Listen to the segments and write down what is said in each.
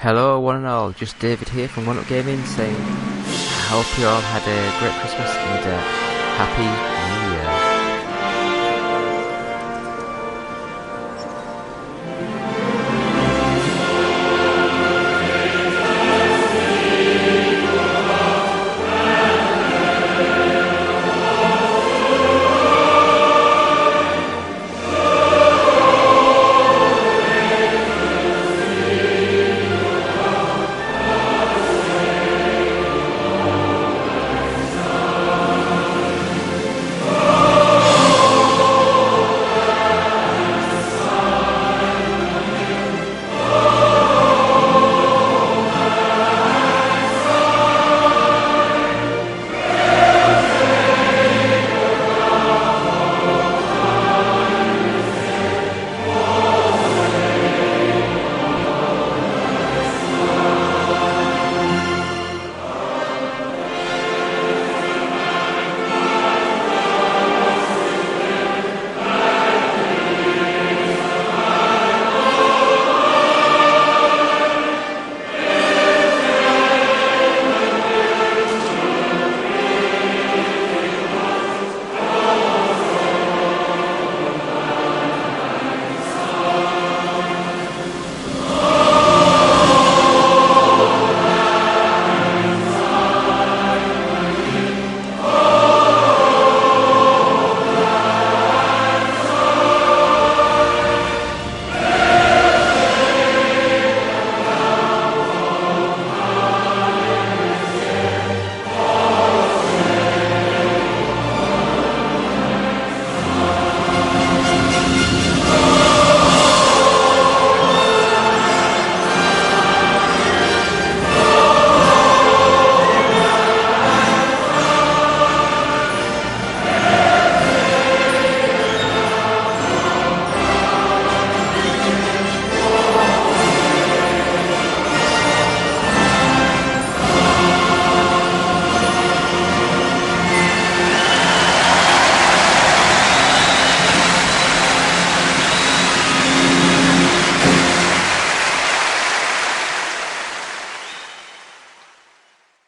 Hello one and all, just David here from One Up Gaming saying I hope you all had a great Christmas and a happy New Year.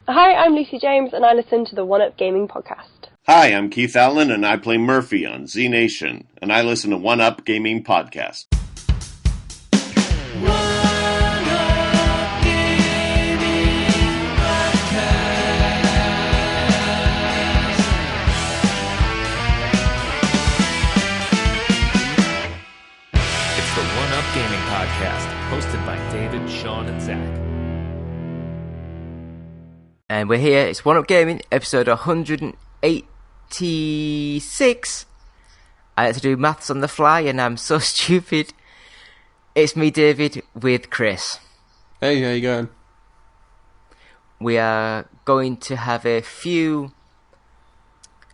Hi, I'm Lucy James, and I listen to the One Up Gaming podcast. Hi, I'm Keith Allen, and I play Murphy on Z Nation, and I listen to One Up Gaming Podcast. It's the One Up Gaming Podcast, hosted by David, Sean, and Zach. And we're here, it's One Up Gaming, episode 186. I had to do maths on the fly and I'm so stupid. It's me, David, with Chris. Hey, how you going? We are going to have a few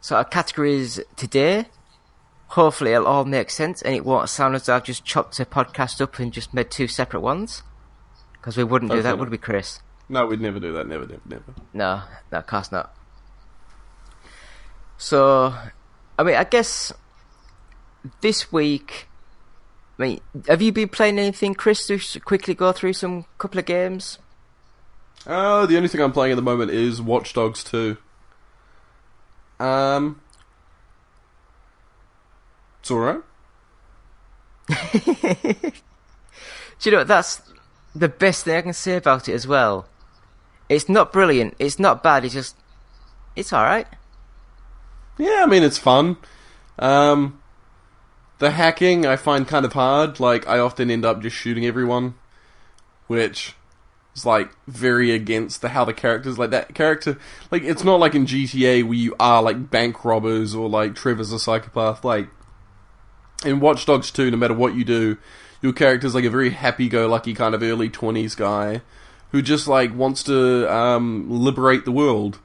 sort of categories today. Hopefully it'll all make sense and it won't sound as though I've just chopped a podcast up and just made two separate ones. Because we wouldn't do that, would we, Chris? No, we'd never do that. Never. No, of course not. So, I mean, I guess this week, have you been playing anything, Chris, to quickly go through some couple of games? The only thing I'm playing at the moment is Watch Dogs 2. It's alright. Do you know, that's the best thing I can say about it as well. It's not brilliant, it's not bad, it's alright. Yeah, I mean, it's fun. The hacking I find kind of hard. Like, I often end up just shooting everyone, which is, like, very against how the characters, like, that character, like, it's not like in GTA where you are, like, bank robbers or, like, Trevor's a psychopath. Like, in Watch Dogs 2, no matter what you do, your character's, like, a very happy-go-lucky kind of early 20s guy who just, like, wants to liberate the world.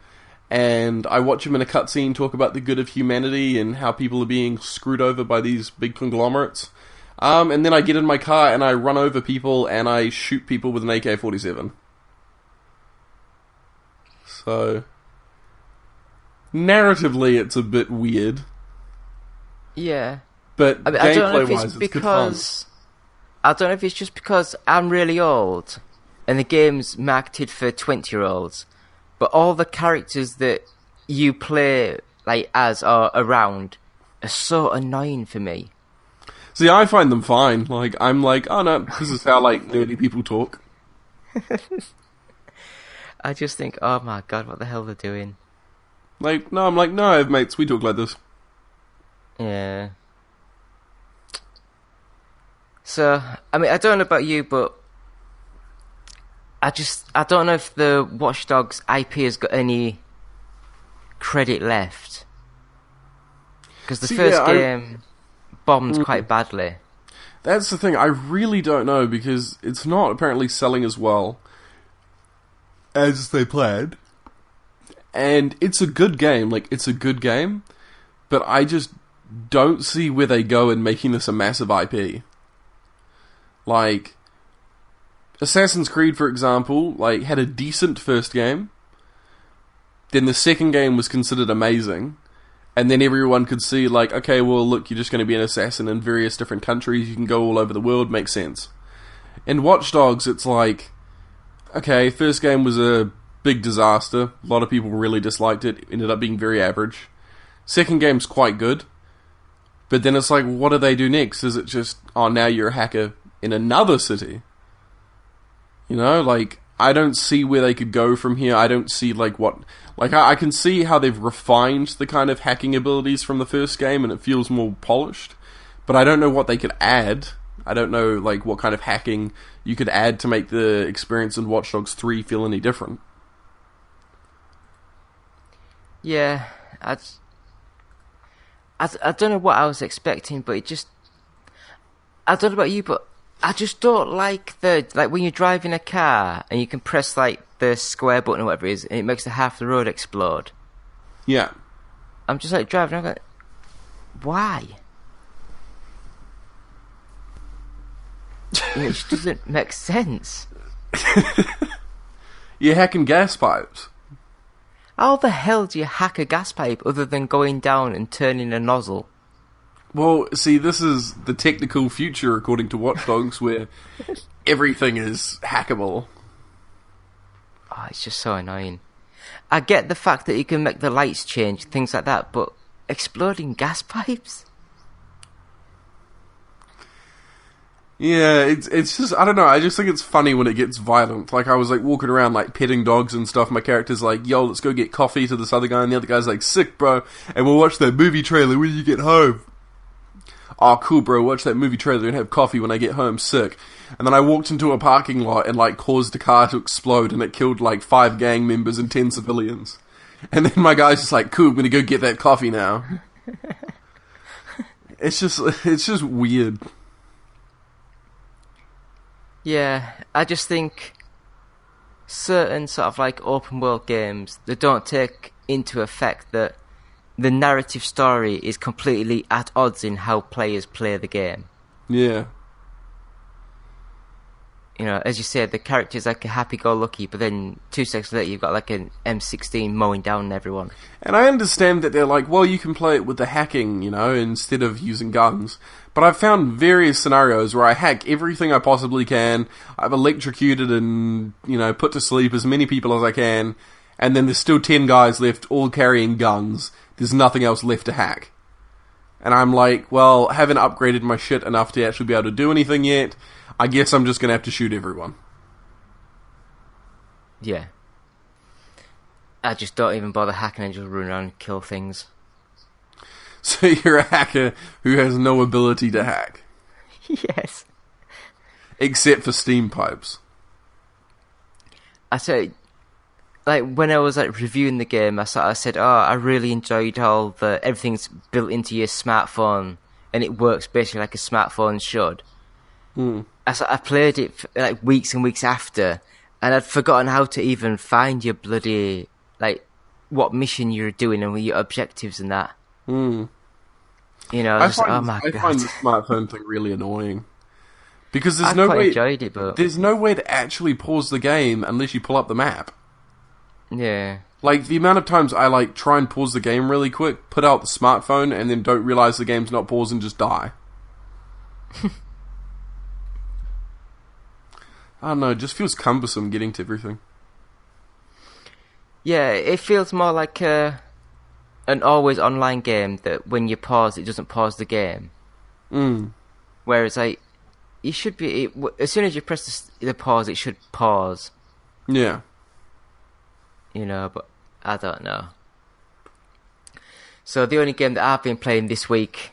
And I watch him in a cutscene talk about the good of humanity and how people are being screwed over by these big conglomerates. And then I get in my car and I run over people and I shoot people with an AK-47. So, narratively, it's a bit weird. Yeah. But I don't know if gameplay-wise, it's it's good fun. because I don't know if it's just because I'm really old, and the game's marketed for 20-year-olds, but all the characters that you play like as or around are so annoying for me. See, I find them fine. Like, I'm like, oh no, this is how, like, nerdy people talk. I just think, oh my god, what the hell they're doing? Like, no, I'm like, no, mates, we talk like this. Yeah. So, I mean, I don't know about you, but I don't know if the Watch Dogs IP has got any credit left. Because the first game bombed quite badly. That's the thing, I really don't know, because it's not apparently selling as well as they planned. And it's a good game, like, it's a good game, but I just don't see where they go in making this a massive IP. Like, Assassin's Creed, for example, like, had a decent first game, then the second game was considered amazing, and then everyone could see, like, okay, well, look, you're just going to be an assassin in various different countries, you can go all over the world, makes sense. In Watch Dogs, it's like, okay, first game was a big disaster, a lot of people really disliked it, ended up being very average. Second game's quite good, but then it's like, what do they do next? Is it just, oh, now you're a hacker in another city? You know, like, I don't see where they could go from here. I don't see, like, what... Like, I can see how they've refined the kind of hacking abilities from the first game, and it feels more polished. But I don't know what they could add. I don't know, like, what kind of hacking you could add to make the experience in Watch Dogs 3 feel any different. Yeah, I don't know what I was expecting, but it just... I don't know about you, but I just don't like like when you're driving a car and you can press like the square button or whatever it is, and it makes the half the road explode. Yeah. I'm just like driving, I'm like, why? It just doesn't make sense. You're hacking gas pipes. How the hell do you hack a gas pipe other than going down and turning a nozzle? Well, see, this is the technical future, according to Watch Dogs, where everything is hackable. Oh, it's just so annoying. I get the fact that you can make the lights change, things like that, but exploding gas pipes? Yeah, it's just, I don't know, I just think it's funny when it gets violent. Like, I was, like, walking around, like, petting dogs and stuff, my character's like, yo, let's go get coffee to this other guy, and the other guy's like, sick, bro, and we'll watch that movie trailer when you get home. Oh, cool, bro, watch that movie trailer and have coffee when I get home, sick. And then I walked into a parking lot and, like, caused a car to explode, and it killed, like, 5 gang members and 10 civilians. And then my guy's just like, cool, I'm gonna go get that coffee now. It's just weird. Yeah, I just think certain sort of, like, open world games that don't take into effect that the narrative story is completely at odds in how players play the game. Yeah. You know, as you said, the character's like a happy-go-lucky, but then 2 seconds later you've got like an M16 mowing down everyone. And I understand that they're like, well, you can play it with the hacking, you know, instead of using guns. But I've found various scenarios where I hack everything I possibly can, I've electrocuted and, you know, put to sleep as many people as I can, and then there's still 10 guys left, all carrying guns. There's nothing else left to hack. And I'm like, well, I haven't upgraded my shit enough to actually be able to do anything yet. I guess I'm just going to have to shoot everyone. Yeah. I just don't even bother hacking and just run around and kill things. So you're a hacker who has no ability to hack. Yes. Except for steam pipes. I said, like, when I was like reviewing the game, I said, oh, I really enjoyed how everything's built into your smartphone and it works basically like a smartphone should. I played it for, like, weeks and weeks after, and I'd forgotten how to even find your bloody, like, what mission you're doing and your objectives and that. You know, I find the smartphone thing really annoying. Because I quite enjoyed it, but there's no way to actually pause the game unless you pull up the map. Yeah. Like, the amount of times I, like, try and pause the game really quick, put out the smartphone, and then don't realise the game's not paused and just die. I don't know, it just feels cumbersome getting to everything. Yeah, it feels more like an always online game that when you pause, it doesn't pause the game. Whereas, like, you should be... as soon as you press the pause, it should pause. Yeah. You know, but I don't know. So the only game that I've been playing this week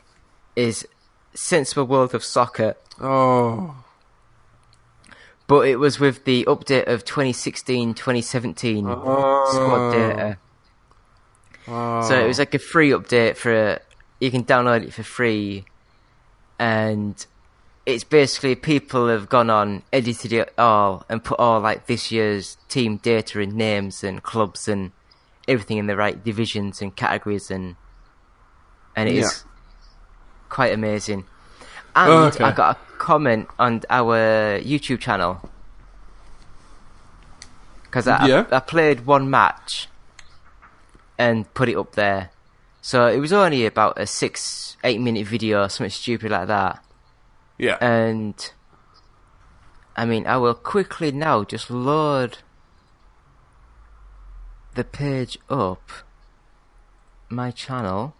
is Sensible World of Soccer. Oh. But it was with the update of 2016-2017 squad data. So it was like a free update for... you can download it for free. And it's basically people have gone on, edited it all, and put all like this year's team data and names and clubs and everything in the right divisions and categories, and it is quite amazing. And I got a comment on our YouTube channel because I played one match and put it up there. So it was only about a 6-8 minute video, something stupid like that. Yeah. And I mean, I will quickly now just load the page up. My channel.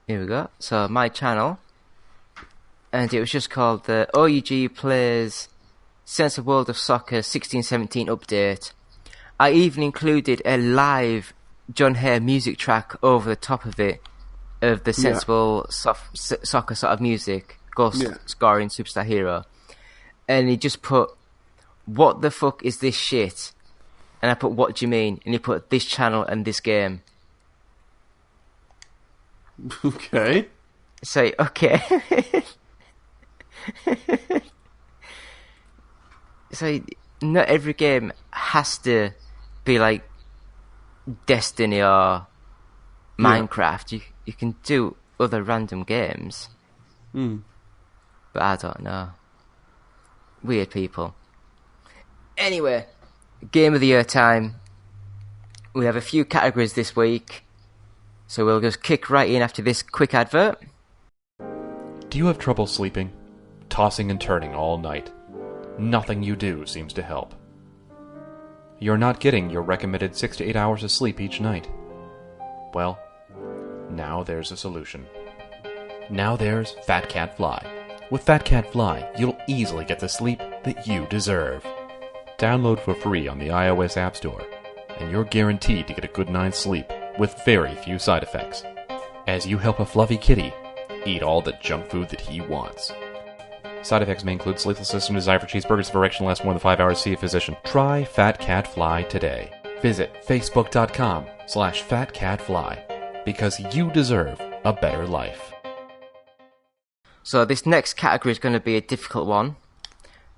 Here we go. So my channel, and it was just called the OUG Plays Sensible World of Soccer 16-17 update. I even included a live John Hare music track over the top of it, of the sensible soccer sort of music, goal scoring superstar hero. And he just put, "What the fuck is this shit?" And I put, "What do you mean?" And he put, "This channel and this game." Okay. Say, okay. So, not every game has to be like Destiny or Minecraft. You can do other random games. But I don't know. Weird people. Anyway, Game of the Year time. We have a few categories this week, so we'll just kick right in after this quick advert. Do you have trouble sleeping? Tossing and turning all night? Nothing you do seems to help. You're not getting your recommended 6 to 8 hours of sleep each night. Well, now there's a solution. Now there's Fat Cat Fly. With Fat Cat Fly, you'll easily get the sleep that you deserve. Download for free on the iOS App Store, and you're guaranteed to get a good night's sleep with very few side effects, as you help a fluffy kitty eat all the junk food that he wants. Side effects may include sleeplessness and desire for cheeseburgers. If erection lasts more than 5 hours, see a physician. Try Fat Cat Fly today. Visit facebook.com/fatcatfly, because you deserve a better life. So this next category is going to be a difficult one.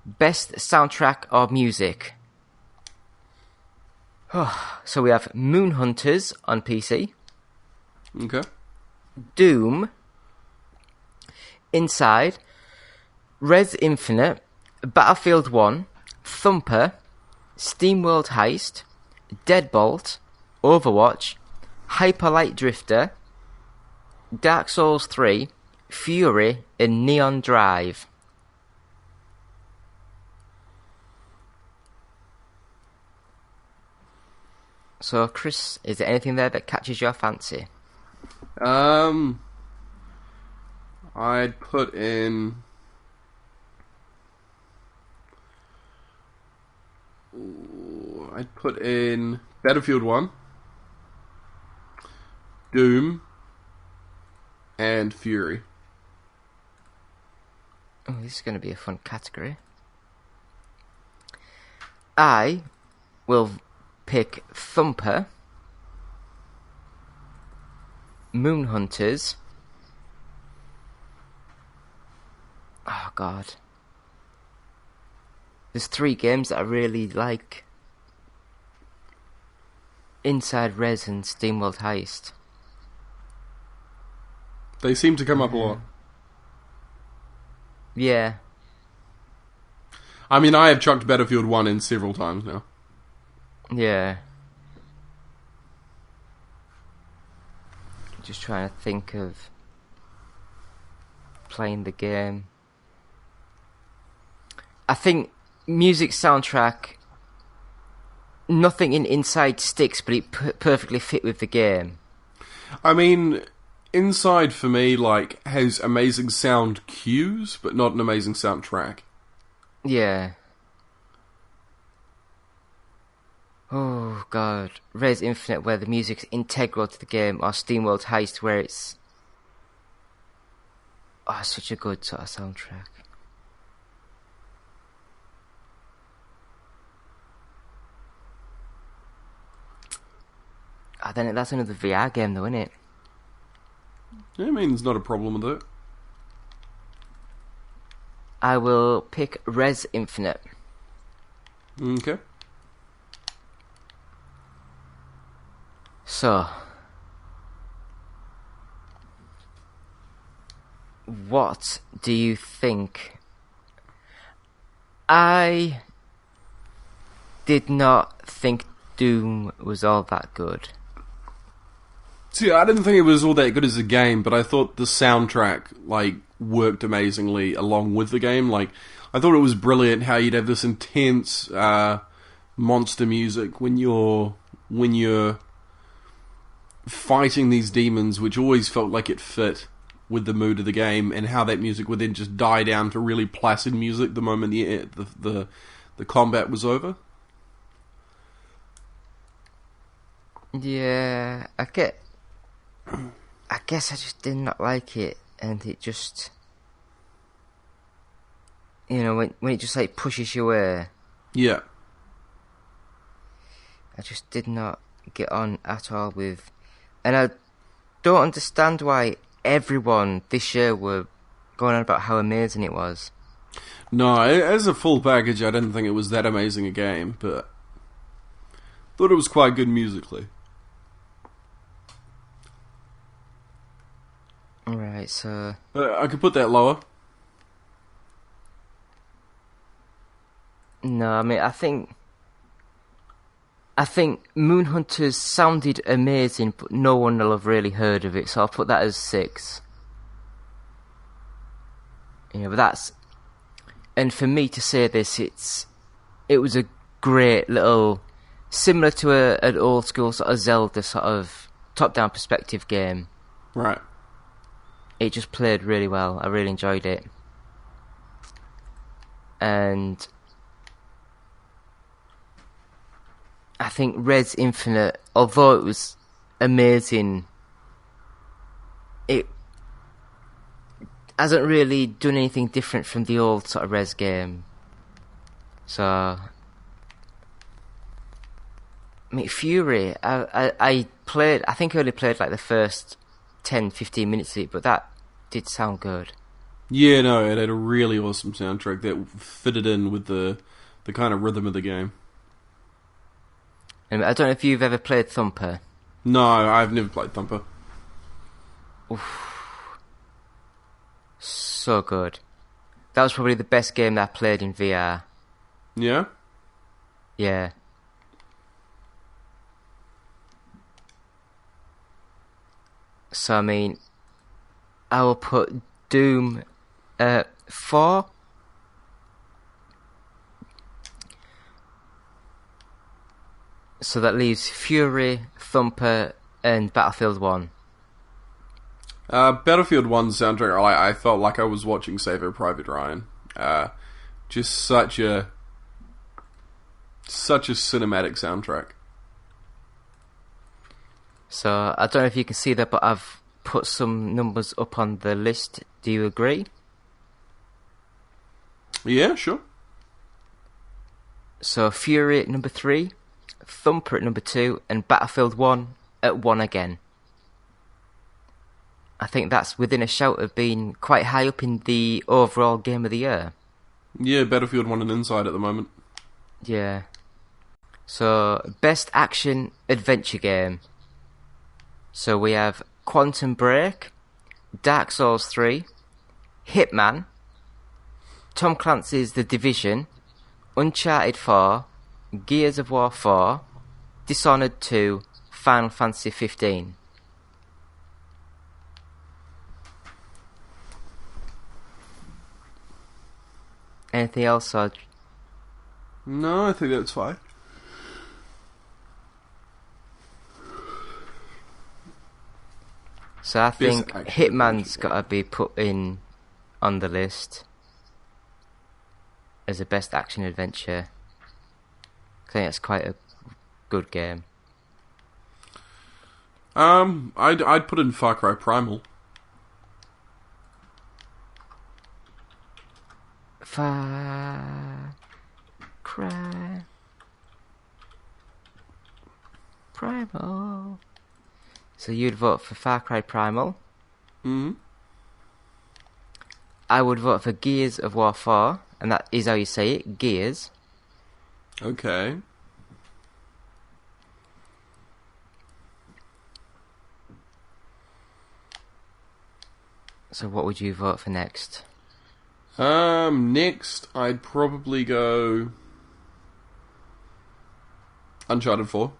Best soundtrack or music. So we have Moon Hunters on PC. Okay. Doom. Inside. Res Infinite. Battlefield 1. Thumper. SteamWorld Heist. Deadbolt. Overwatch. Hyper Light Drifter. Dark Souls 3. Fury. And Neon Drive. So, Chris, is there anything there that catches your fancy? I'd put in... Battlefield 1, Doom, and Fury. Oh, this is going to be a fun category. I will pick Thumper, Moon Hunters. Oh god. There's 3 games that I really like. Inside Res and SteamWorld Heist. They seem to come up a lot. Yeah. I mean, I have chucked Battlefield 1 in several times now. Yeah. Just trying to think of playing the game. think music soundtrack, nothing in Inside sticks, but it perfectly fit with the game. I mean, Inside for me, like, has amazing sound cues, but not an amazing soundtrack. Yeah. Oh god, Res Infinite, where the music's integral to the game, or SteamWorld Heist, where it's such a good sort of soundtrack. Then that's another VR game, though, isn't it? Yeah, I mean, there's not a problem with it. I will pick Res Infinite. Okay. So, what do you think? I did not think Doom was all that good. See, I didn't think it was all that good as a game, but I thought the soundtrack, like, worked amazingly along with the game. Like, I thought it was brilliant how you'd have this intense monster music when you're fighting these demons, which always felt like it fit with the mood of the game, and how that music would then just die down to really placid music the moment the combat was over. Yeah, I guess I just did not like it, and it just, when it just like pushes you away. Yeah. I just did not get on at all with, and I don't understand why everyone this year were going on about how amazing it was. No, as a full package, I didn't think it was that amazing a game, but thought it was quite good musically. Alright, so I could put that lower. no, I mean, I think Moonhunters sounded amazing, but no one will have really heard of it, so I'll put that as 6. But that's, and for me to say this, it was a great little, similar to an old school sort of Zelda sort of top-down perspective game. Right. It just played really well. I really enjoyed it. And I think Res Infinite, although it was amazing, it hasn't really done anything different from the old sort of Res game. So, I mean, Fury, I think I only played like the first 10-15 minutes of it, but that did sound good. Yeah, no, it had a really awesome soundtrack that fitted in with the kind of rhythm of the game. And I don't know if you've ever played Thumper. No, I've never played Thumper. So good. That was probably the best game that I played in VR. Yeah? Yeah. So, I mean, I will put Doom 4. So that leaves Fury, Thumper, and Battlefield 1. Battlefield 1 soundtrack, I felt like I was watching Saving Private Ryan. Just such a cinematic soundtrack. So, I don't know if you can see that, but I've put some numbers up on the list. Do you agree? Yeah, sure. So, Fury at number 3, Thumper at number 2, and Battlefield 1 at 1 again. I think that's within a shout of being quite high up in the overall game of the year. Yeah, Battlefield 1 and Inside at the moment. Yeah. So, best action adventure game. So we have Quantum Break, Dark Souls 3, Hitman, Tom Clancy's The Division, Uncharted 4, Gears of War 4, Dishonored 2, Final Fantasy 15. Anything else, or No, I think that's fine. So I think action Hitman's adventure got to be put in on the list as the best action adventure. I think it's quite a good game. I'd put in Far Cry Primal. Far Cry Primal. So you'd vote for Far Cry Primal. Mm-hmm. I would vote for Gears of War 4, and that is how you say it, Gears. Okay. So what would you vote for next? Next, I'd probably go Uncharted 4.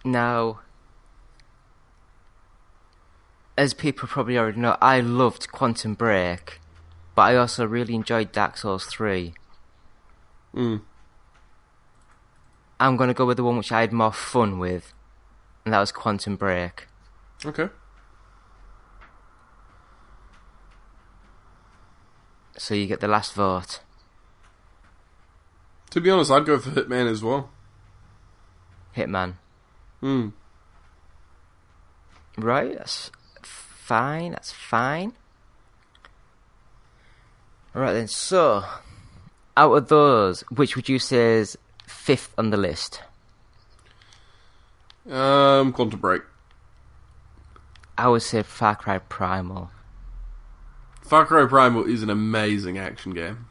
Now, as people probably already know, I loved Quantum Break, but I also really enjoyed Dark Souls 3. Mm. I'm going to go with the one which I had more fun with, and that was Quantum Break. Okay. So you get the last vote. To be honest, I'd go for Hitman as well. Hitman. Hmm. Right, that's fine, that's fine. Alright then, so, out of those, which would you say is fifth on the list? Quantum Break. I would say Far Cry Primal. Far Cry Primal is an amazing action game.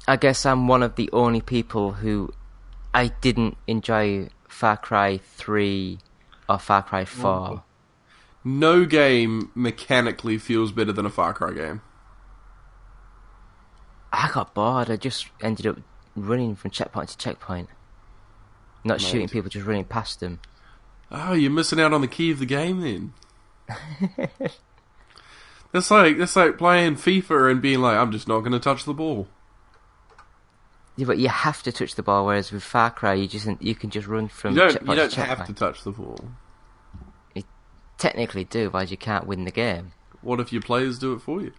I guess I'm one of the only people who I didn't enjoy Far Cry 3 or Far Cry 4. No game mechanically feels better than a Far Cry game. I got bored. I just ended up running from checkpoint to checkpoint. Not shooting people, just running past them. Oh, you're missing out on the key of the game then. That's like playing FIFA and being like, I'm just not going to touch the ball. Yeah, but you have to touch the ball, whereas with Far Cry, you can just run from You checkpoint don't to checkpoint. have to touch the ball. You technically do, otherwise you can't win the game. What if your players do it for you?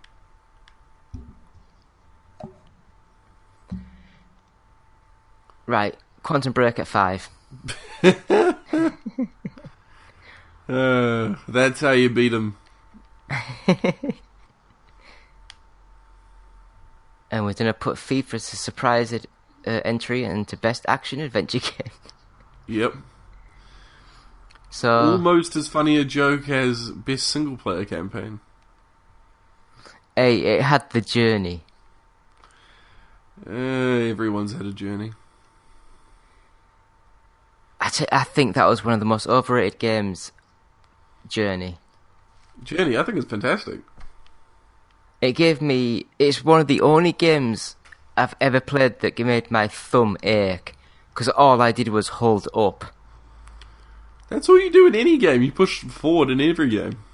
Right, Quantum Break at 5. That's how you beat them. And we're going to put FIFA as a surprise entry into Best Action Adventure Game. Yep. So Almost as funny a joke as Best Single Player Campaign. hey, it had the journey. Everyone's had a journey. I think that was one of the most overrated games, Journey. Journey, I think it's fantastic. It's one of the only games I've ever played that made my thumb ache, because all I did was hold up. That's all you do in any game. You push forward in every game.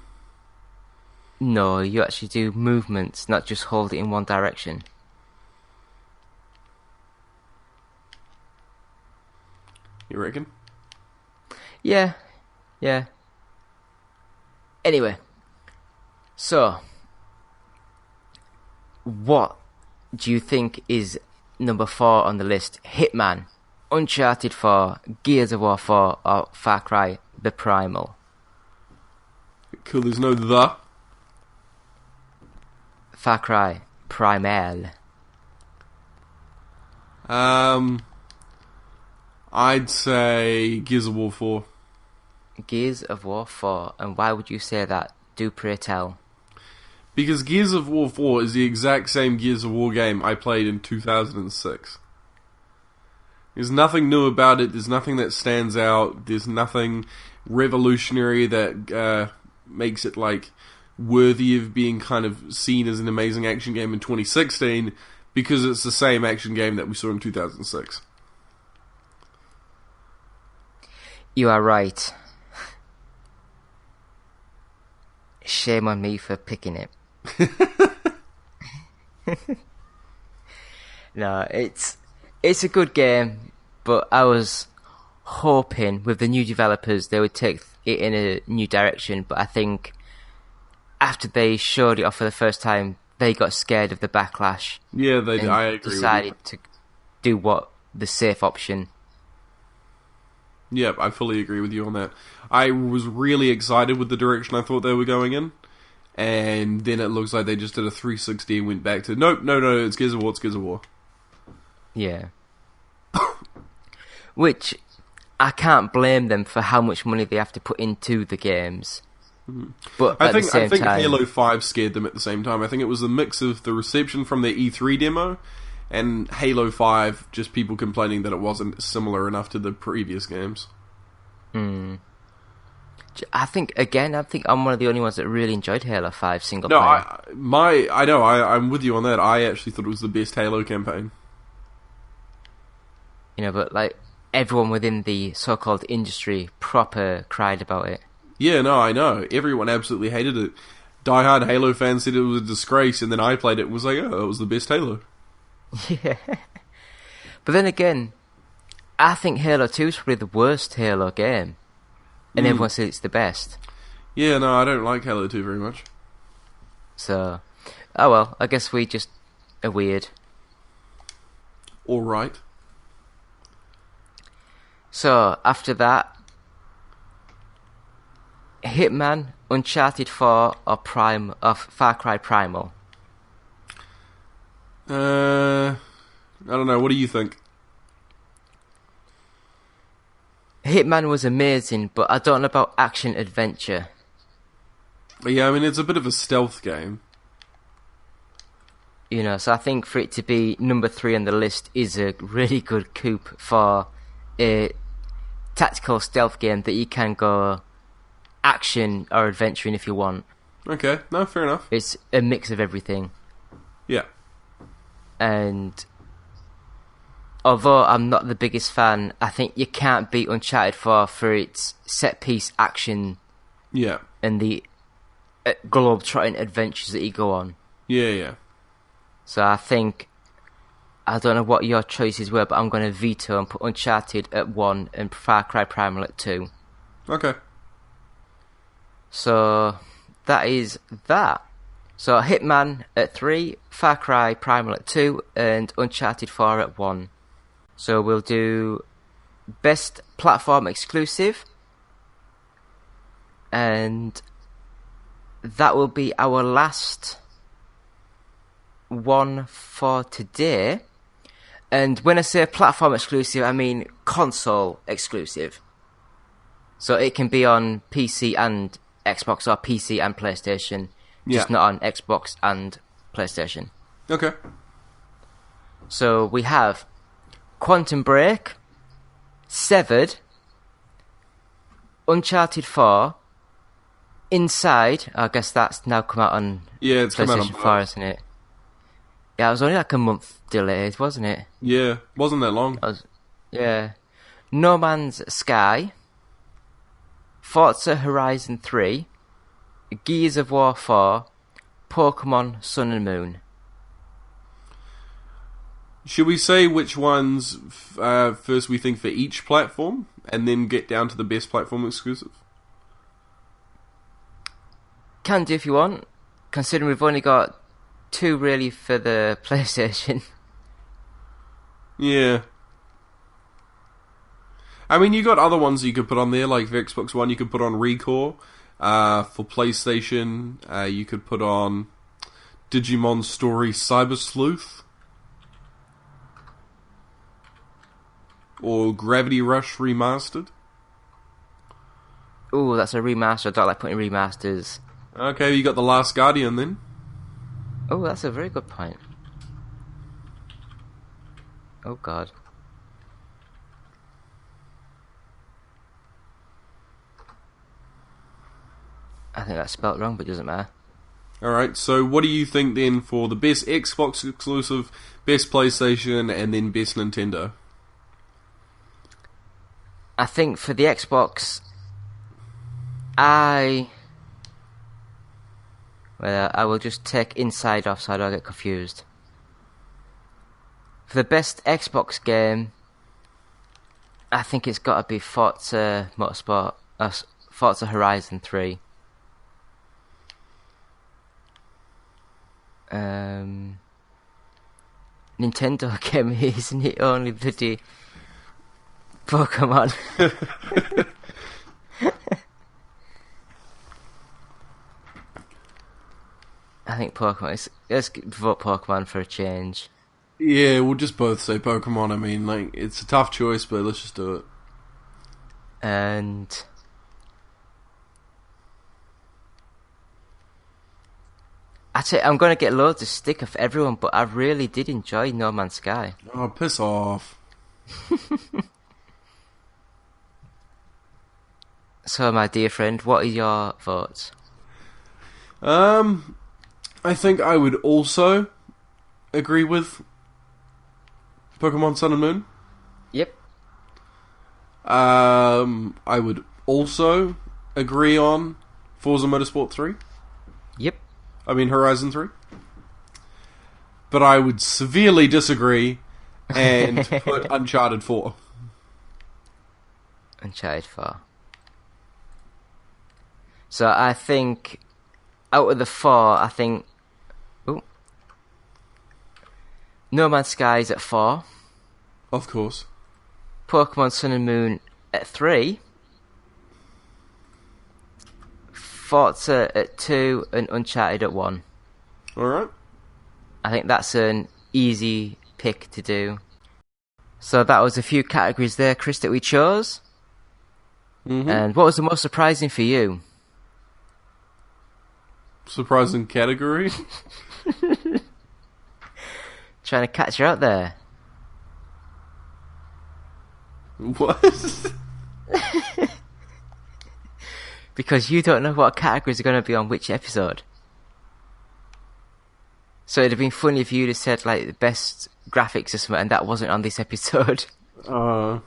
No, you actually do movements, not just hold it in one direction. You reckon? Yeah. Anyway, so, what do you think is number 4 on the list? Hitman, Uncharted 4, Gears of War 4, or Far Cry The Primal? Cool, there's no the. Far Cry Primal. I'd say Gears of War 4. Gears of War 4, and why would you say that? Do pray tell. Because Gears of War 4 is the exact same Gears of War game I played in 2006. There's nothing new about it, there's nothing that stands out, there's nothing revolutionary that makes it like worthy of being kind of seen as an amazing action game in 2016, because it's the same action game that we saw in 2006. You are right. shame on me for picking it. No, it's a good game, but I was hoping with the new developers they would take it in a new direction, but I think after they showed it off for the first time, they got scared of the backlash. Yeah, and I agree decided with you. to do what the safe option. Yeah, I fully agree with you on that. I was really excited with the direction I thought they were going in, and then it looks like they just did a 360 and went back to, no, it's Gears of War, it's Gears of War. Yeah. Which, I can't blame them for how much money they have to put into the games. But I at the same think time, Halo 5 scared them at the same time. I think it was a mix of the reception from their E3 demo and Halo 5, just people complaining that it wasn't similar enough to the previous games. I think I'm one of the only ones that really enjoyed Halo 5 single No, player. I'm with you on that. I actually thought it was the best Halo campaign. But like everyone within the so-called industry proper cried about it. Yeah, no, I know. Everyone absolutely hated it. Die-hard Halo fans said it was a disgrace, and then I played it and was like, oh, it was the best Halo. Yeah. But then again, I think Halo 2 is probably the worst Halo game. And everyone says it's the best. Yeah, no, I don't like Halo 2 very much. So, oh well, I guess we just are weird. Alright. So, after that, Hitman, Uncharted 4, or Far Cry Primal? I don't know, what do you think? Hitman was amazing, but I don't know about action-adventure. Yeah, I mean, it's a bit of a stealth game. So I think for it to be number 3 on the list is a really good coup for a tactical stealth game that you can go action or adventure in if you want. Okay, no, fair enough. It's a mix of everything. Yeah. And although I'm not the biggest fan, I think you can't beat Uncharted 4 for its set-piece action Yeah. and the globe-trotting adventures that you go on. Yeah. So I think, I don't know what your choices were, but I'm going to veto and put Uncharted at 1 and Far Cry Primal at 2. Okay. So that is that. So Hitman at 3, Far Cry Primal at 2, and Uncharted 4 at 1. So we'll do Best Platform Exclusive, and that will be our last one for today. And when I say platform exclusive, I mean console exclusive. So it can be on PC and Xbox or PC and PlayStation, just not on Xbox and PlayStation. Okay. So we have Quantum Break, Severed, Uncharted 4, Inside. I guess that's now come out on it's come out on PlayStation 4, isn't it? Yeah, it was only like a month delayed, wasn't it? Yeah, wasn't that long. Yeah. No Man's Sky, Forza Horizon 3, Gears of War 4, Pokemon Sun and Moon. Should we say which ones first we think for each platform, and then get down to the best platform exclusive? Can do if you want, considering we've only got 2 really for the PlayStation. Yeah. I mean, you got other ones you could put on there, like for Xbox One, you could put on Recore. For PlayStation, you could put on Digimon Story Cyber Sleuth. Or Gravity Rush Remastered. Ooh, that's a remaster. I don't like putting remasters. Okay, you got The Last Guardian then. Oh, that's a very good point. Oh, God. I think that's spelt wrong, but it doesn't matter. Alright, so what do you think then for the best Xbox exclusive, best PlayStation, and then best Nintendo? I think for the Xbox, I Well, I will just take inside off so I don't get confused. For the best Xbox game, I think it's got to be Forza Motorsport, Forza Horizon 3. Nintendo game, isn't it only bloody Pokemon? I think Pokemon. Let's vote Pokemon for a change. Yeah, we'll just both say Pokemon. I mean, like, it's a tough choice, but let's just do it. And I'm going to get loads of sticker for everyone, but I really did enjoy No Man's Sky. Oh, piss off. So, my dear friend, what are your votes? I think I would also agree with Pokemon Sun and Moon. Yep. I would also agree on Forza Motorsport 3. Yep. I mean Horizon 3. But I would severely disagree and put Uncharted 4. Uncharted 4. So I think out of the 4, I think No Man's Sky is at 4. Of course. Pokemon Sun and Moon at 3. Forza at 2 and Uncharted at 1. Alright. I think that's an easy pick to do. So that was a few categories there, Chris, that we chose. Mm-hmm. And what was the most surprising for you? Surprising category? Trying to catch you out there. What? Because you don't know what categories are going to be on which episode. So it'd have been funny if you'd have said, like, the best graphics or something, and that wasn't on this episode. I'm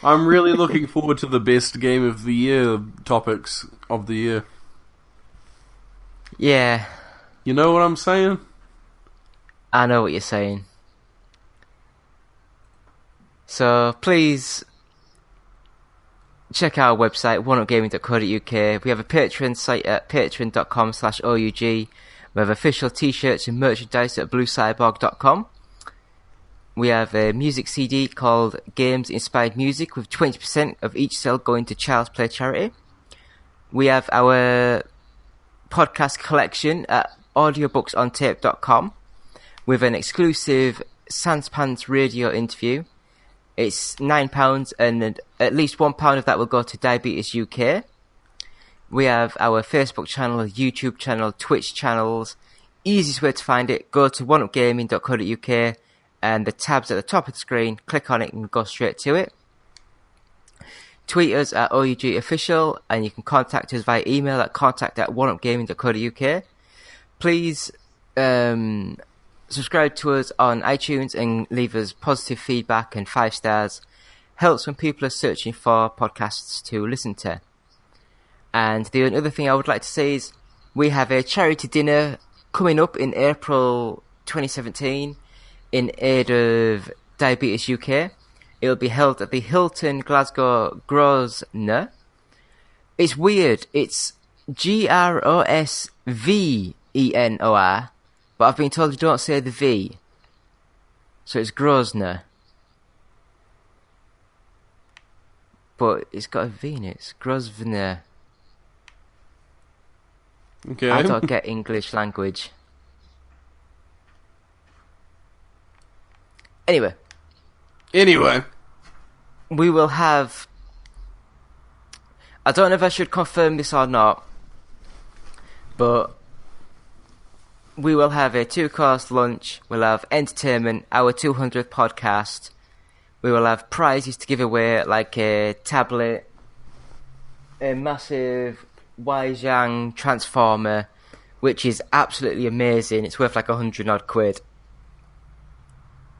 really looking forward to the best game of the year topics of the year. Yeah. You know what I'm saying? I know what you're saying. So please check our website, oneupgaming.co.uk. We have a Patreon site at patreon.com/OUG. We have official t-shirts and merchandise at bluecyborg.com. We have a music CD called Games Inspired Music with 20% of each sale going to Child's Play charity. We have our podcast collection at audiobooksontape.com with an exclusive Sanspants radio interview. It's £9 and at least £1 of that will go to Diabetes UK. We have our Facebook channel, YouTube channel, Twitch channels. Easiest way to find it, go to oneupgaming.co.uk and the tabs at the top of the screen, click on it and go straight to it. Tweet us at OUG Official and you can contact us via email at contact@oneupgaming.co.uk. Please subscribe to us on iTunes and leave us positive feedback and 5 stars. Helps when people are searching for podcasts to listen to. And the other thing I would like to say is we have a charity dinner coming up in April 2017 in aid of Diabetes UK. It'll be held at the Hilton Glasgow Grosvenor. It's weird. It's Grosvenor, but I've been told you don't say the V. So it's Grosvenor. But it's got a V in it. It's Grosvenor. Okay. I don't get English language. Anyway. We will have... I don't know if I should confirm this or not, but we will have a 2-course lunch, we'll have entertainment, our 200th podcast, we will have prizes to give away, like a tablet, a massive Weijang transformer, which is absolutely amazing, it's worth like 100 odd quid.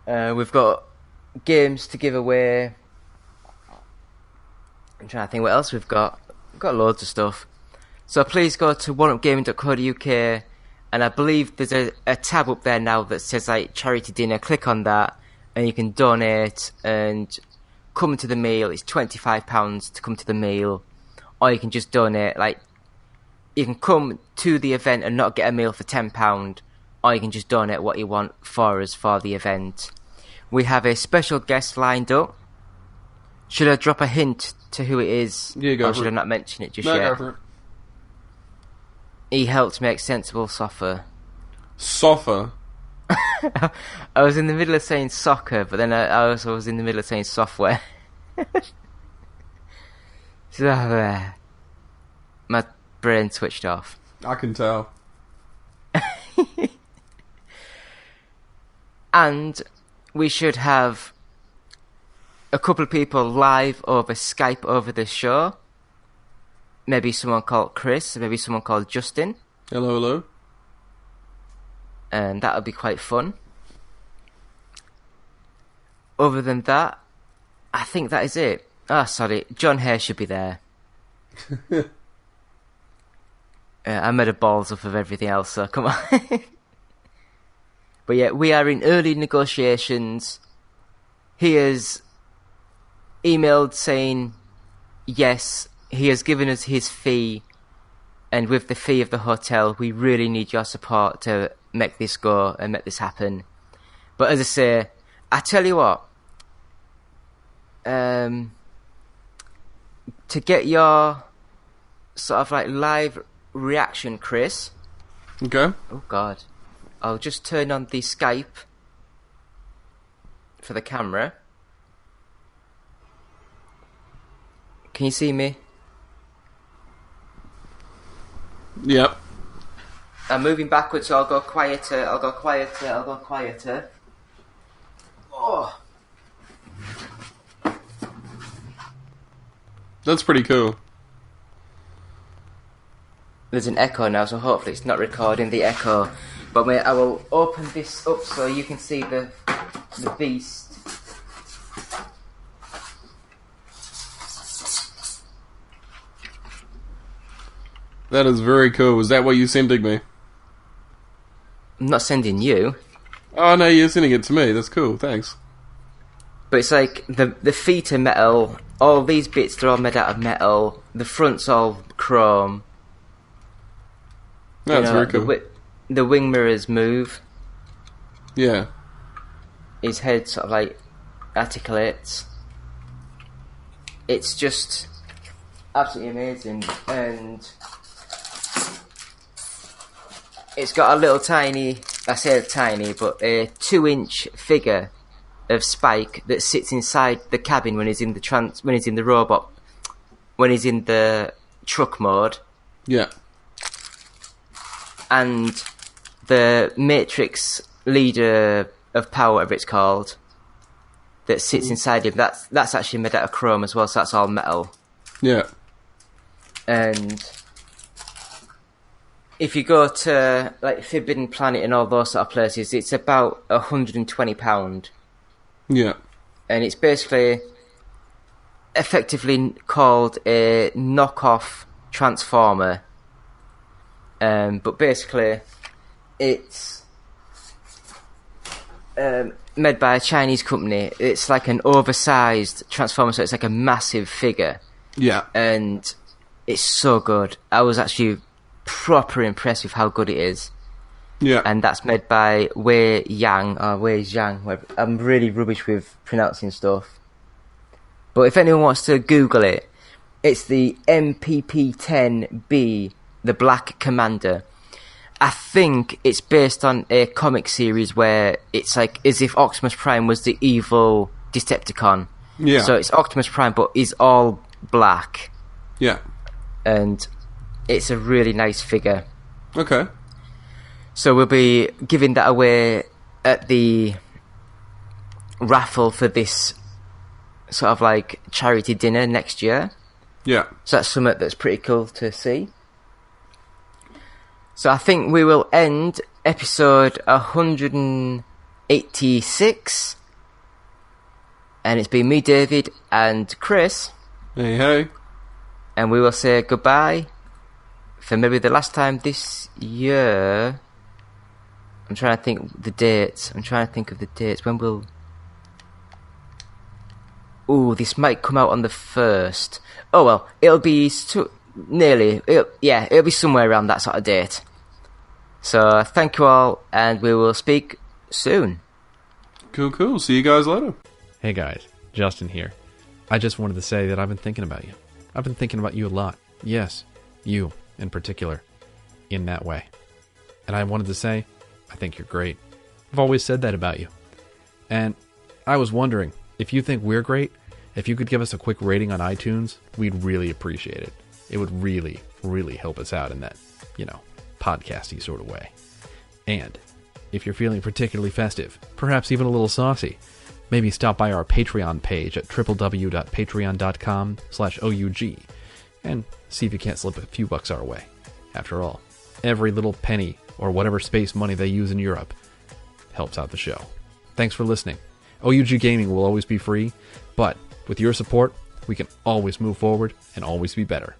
We've got games to give away. I'm trying to think what else we've got. We've got loads of stuff. So please go to oneupgaming.co.uk, and I believe there's a tab up there now that says like charity dinner. Click on that, and you can donate and come to the meal. It's £25 to come to the meal, or you can just donate. Like, you can come to the event and not get a meal for £10, or you can just donate what you want for us for the event. We have a special guest lined up. Should I drop a hint to who it is? Yeah, go or for should it. I not mention it just No, yet? go for it. He helped make Sensible Sofa. Sofa. I was in the middle of saying soccer, but then I also was in the middle of saying software. So, my brain switched off. I can tell. And we should have a couple of people live over Skype over the show. Maybe someone called Chris, maybe someone called Justin. Hello, hello. And that would be quite fun. Other than that, I think that is it. Oh, sorry, John Hay should be there. I made a balls up of everything else, so come on. But yeah, we are in early negotiations. He has emailed saying yes, he has given us his fee, and with the fee of the hotel, we really need your support to make this go and make this happen. But as I say, I tell you what, to get your sort of like live reaction, Chris. Okay. Oh God, I'll just turn on the Skype for the camera. Can you see me? Yep. I'm moving backwards, so I'll go quieter, I'll go quieter, I'll go quieter. Oh. That's pretty cool. There's an echo now, so hopefully it's not recording the echo. But mate, I will open this up so you can see the beast. That is very cool. Is that what you're sending me? I'm not sending you, Oh, no, you're sending it to me. That's cool. Thanks. but it's like the feet are metal. All these bits, they're all made out of metal. The front's all chrome. That's very cool. The wing mirrors move. Yeah. His head sort of like articulates. It's just absolutely amazing, and it's got a little tiny, I say tiny, but a 2-inch figure of Spike that sits inside the cabin when he's in the truck mode, Yeah. and the Matrix leader of power, whatever it's called, that sits inside him. That's actually made out of chrome as well, so that's all metal. Yeah. And if you go to like Forbidden Planet and all those sort of places, it's about £120, Yeah. and it's basically effectively called a knockoff Transformer. But basically, it's made by a Chinese company. It's like an oversized Transformer, so it's like a massive figure. Yeah. And it's so good. I was actually proper impressed with how good it is. Yeah. And that's made by Wei Yang, or Wei Zhang. I'm really rubbish with pronouncing stuff. But if anyone wants to Google it, it's the MPP-10B, the Black Commander. I think it's based on a comic series where it's like as if Optimus Prime was the evil Decepticon. Yeah. So it's Optimus Prime, but he's all black. Yeah. And it's a really nice figure. Okay. So we'll be giving that away at the raffle for this sort of like charity dinner next year. Yeah. So that's something that's pretty cool to see. So I think we will end episode 186. And it's been me, David, and Chris. Hey, hey. And we will say goodbye for maybe the last time this year. I'm trying to think of the dates. When will... Ooh, this might come out on the 1st. Oh well, it'll be nearly... It'll be somewhere around that sort of date. So, thank you all, and we will speak soon. Cool. See you guys later. Hey guys, Justin here. I just wanted to say that I've been thinking about you. I've been thinking about you a lot. Yes, you in particular. In that way. And I wanted to say, I think you're great. I've always said that about you. And I was wondering, if you think we're great, if you could give us a quick rating on iTunes, we'd really appreciate it. It would really, really help us out in that, podcasty sort of way. And if you're feeling particularly festive, perhaps even a little saucy, maybe stop by our Patreon page at www.patreon.com/OUG and see if you can't slip a few bucks our way. After all, every little penny or whatever space money they use in Europe helps out the show. Thanks for listening. OUG Gaming will always be free, but with your support, we can always move forward and always be better.